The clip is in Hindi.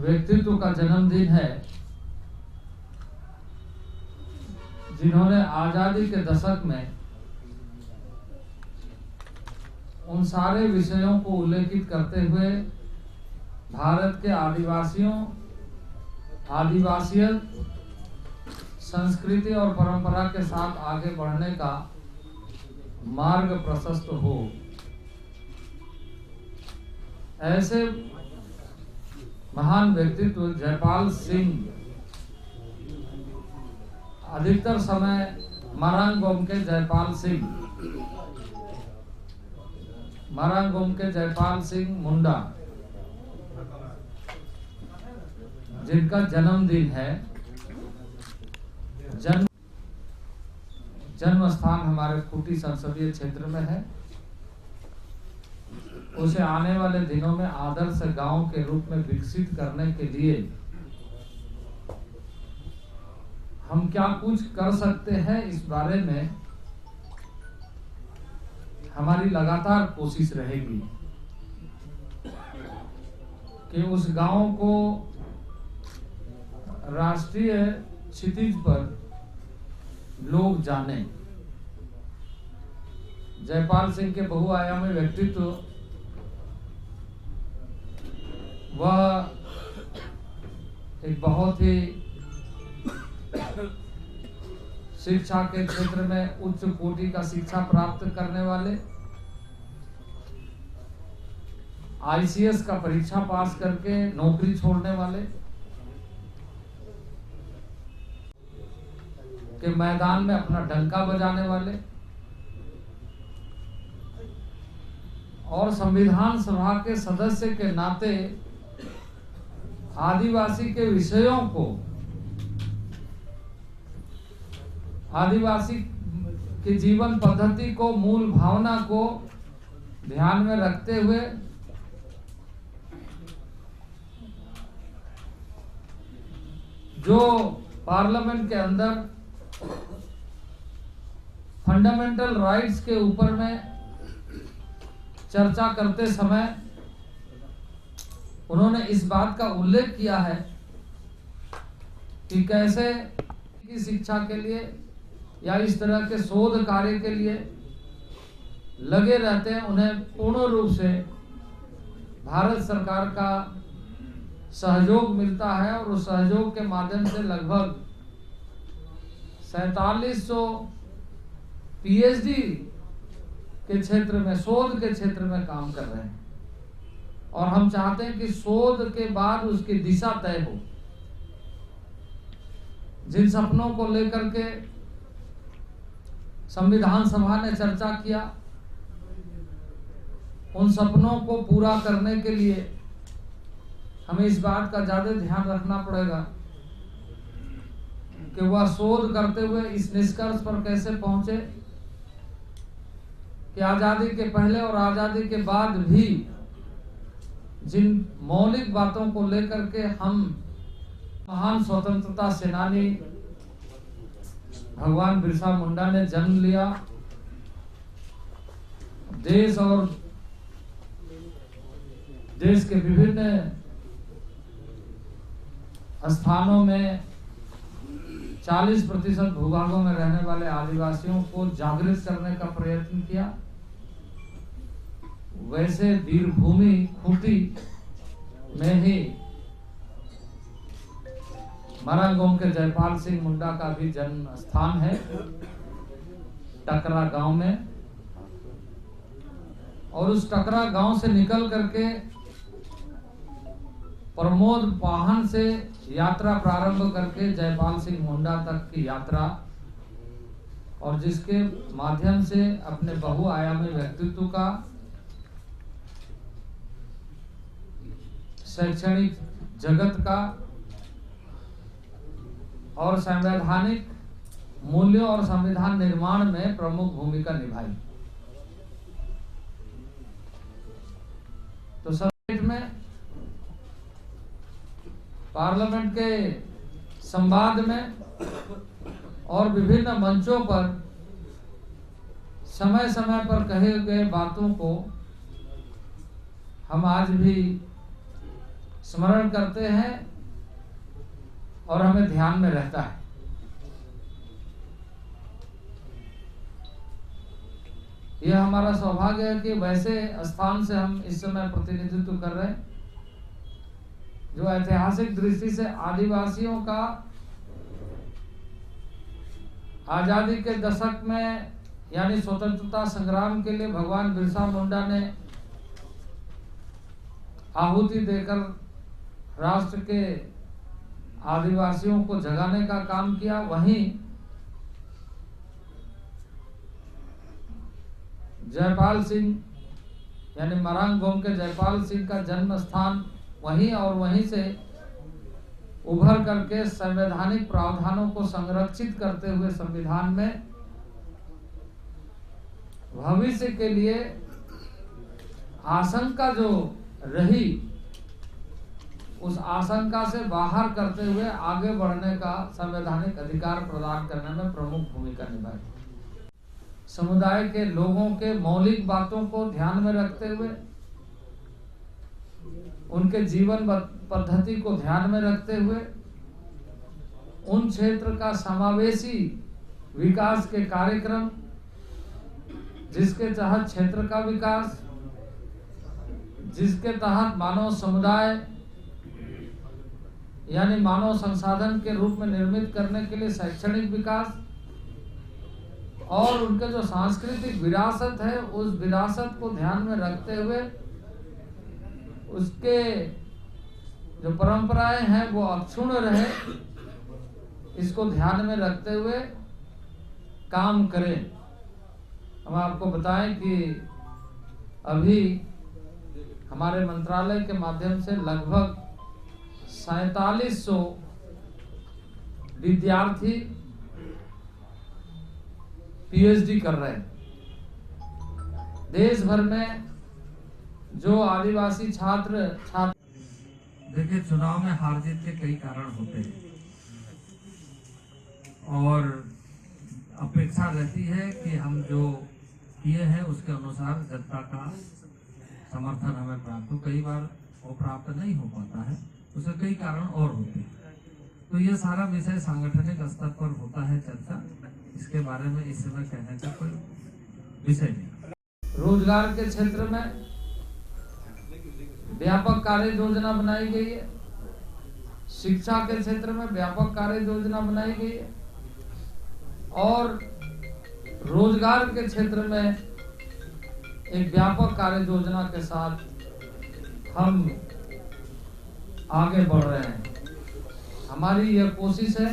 व्यक्तित्व का जन्मदिन है जिन्होंने आजादी के दशक में उन सारे विषयों को उल्लेखित करते हुए भारत के आदिवासियत संस्कृति और परंपरा के साथ आगे बढ़ने का मार्ग प्रशस्त हो। ऐसे महान व्यक्तित्व जयपाल सिंह अधिकतर समय मरांगोम के जयपाल सिंह मुंडा जिनका जन्मदिन है, जन्म स्थान हमारे खूंटी संसदीय क्षेत्र में है। उसे आने वाले दिनों में आदर्श गांव के रूप में विकसित करने के लिए हम क्या कुछ कर सकते हैं, इस बारे में हमारी लगातार कोशिश रहेगी कि उस गांव को राष्ट्रीय क्षितिज पर लोग जाने। जयपाल सिंह के बहुआयामी व्यक्तित्व, वह एक बहुत ही शिक्षा के क्षेत्र में उच्च कोटि का शिक्षा प्राप्त करने वाले, आईसीएस का परीक्षा पास करके नौकरी छोड़ने वाले, के मैदान में अपना डंका बजाने वाले और संविधान सभा के सदस्य के नाते आदिवासी के विषयों को, आदिवासी की जीवन पद्धति को, मूल भावना को ध्यान में रखते हुए जो पार्लियामेंट के अंदर फंडामेंटल राइट्स के ऊपर में चर्चा करते समय उन्होंने इस बात का उल्लेख किया है कि कैसे की शिक्षा के लिए या इस तरह के शोध कार्य के लिए लगे रहते हैं, उन्हें पूर्ण रूप से भारत सरकार का सहयोग मिलता है और उस सहयोग के माध्यम से लगभग 4700 पीएचडी के क्षेत्र में, शोध के क्षेत्र में काम कर रहे हैं और हम चाहते हैं कि शोध के बाद उसकी दिशा तय हो। जिन सपनों को लेकर के संविधान सभा ने चर्चा किया, उन सपनों को पूरा करने के लिए हमें इस बात का ज्यादा ध्यान रखना पड़ेगा कि वह शोध करते हुए इस निष्कर्ष पर कैसे पहुंचे कि आजादी के पहले और आजादी के बाद भी जिन मौलिक बातों को लेकर के हम महान स्वतंत्रता सेनानी भगवान बिरसा मुंडा ने जन्म लिया, देश और देश के विभिन्न स्थानों में 40% भूभागों में रहने वाले आदिवासियों को जागृत करने का प्रयत्न किया, वैसे वीरभूमि खूंटी में ही मरांगोम के जयपाल सिंह मुंडा का भी जन्म स्थान है, टकरा गांव में। और उस टकरा गांव से निकल करके प्रमोद वाहन से यात्रा प्रारंभ करके जयपाल सिंह मुंडा तक की यात्रा, और जिसके माध्यम से अपने बहुआयामी व्यक्तित्व का, शैक्षणिक जगत का और संवैधानिक मूल्यों और संविधान निर्माण में प्रमुख भूमिका निभाई। तो संसद में, पार्लियामेंट के संवाद में और विभिन्न मंचों पर समय समय पर कहे गए बातों को हम आज भी स्मरण करते हैं और हमें ध्यान में रहता है। यह हमारा सौभाग्य है कि वैसे स्थान से हम इस समय प्रतिनिधित्व कर रहे हैं जो ऐतिहासिक दृष्टि से आदिवासियों का आजादी के दशक में यानी स्वतंत्रता संग्राम के लिए भगवान बिरसा मुंडा ने आहुति देकर राष्ट्र के आदिवासियों को जगाने का काम किया। वहीं जयपाल सिंह यानी मरांग गोम के जयपाल सिंह का जन्म स्थान वहीं और वहीं से उभर करके संवैधानिक प्रावधानों को संरक्षित करते हुए संविधान में भविष्य के लिए आशंका जो रही उस आशंका से बाहर करते हुए आगे बढ़ने का संवैधानिक अधिकार प्रदान करने में प्रमुख भूमिका निभाई। समुदाय के लोगों के मौलिक बातों को ध्यान में रखते हुए, उनके जीवन पद्धति को ध्यान में रखते हुए उन क्षेत्र का समावेशी विकास के कार्यक्रम जिसके तहत क्षेत्र का विकास, जिसके तहत मानव समुदाय यानी मानव संसाधन के रूप में निर्मित करने के लिए शैक्षणिक विकास और उनके जो सांस्कृतिक विरासत है उस विरासत को ध्यान में रखते हुए उसके जो परंपराएं हैं वो अक्षुण्ण रहे, इसको ध्यान में रखते हुए काम करें। हम आपको बताएं कि अभी हमारे मंत्रालय के माध्यम से लगभग 4700 विद्यार्थी पीएचडी कर रहे हैं। देश भर में जो आदिवासी छात्र देखिए, चुनाव में हार जीत के कई कारण होते हैं और अपेक्षा रहती है कि हम जो किए हैं उसके अनुसार जनता का समर्थन हमें प्राप्त हो। कई बार वो प्राप्त नहीं हो पाता है, उसके कई कारण और होते हैं। तो ये सारा विषय सांगठनिक स्तर पर होता है चर्चा, इसके बारे में इस समय कहने का कोई विषय नहीं। रोजगार के क्षेत्र में व्यापक कार्य योजना बनाई गई है, शिक्षा के क्षेत्र में व्यापक कार्य योजना बनाई गई है और रोजगार के क्षेत्र में एक व्यापक कार्य योजना के साथ हम आगे बढ़ रहे हैं। हमारी यह कोशिश है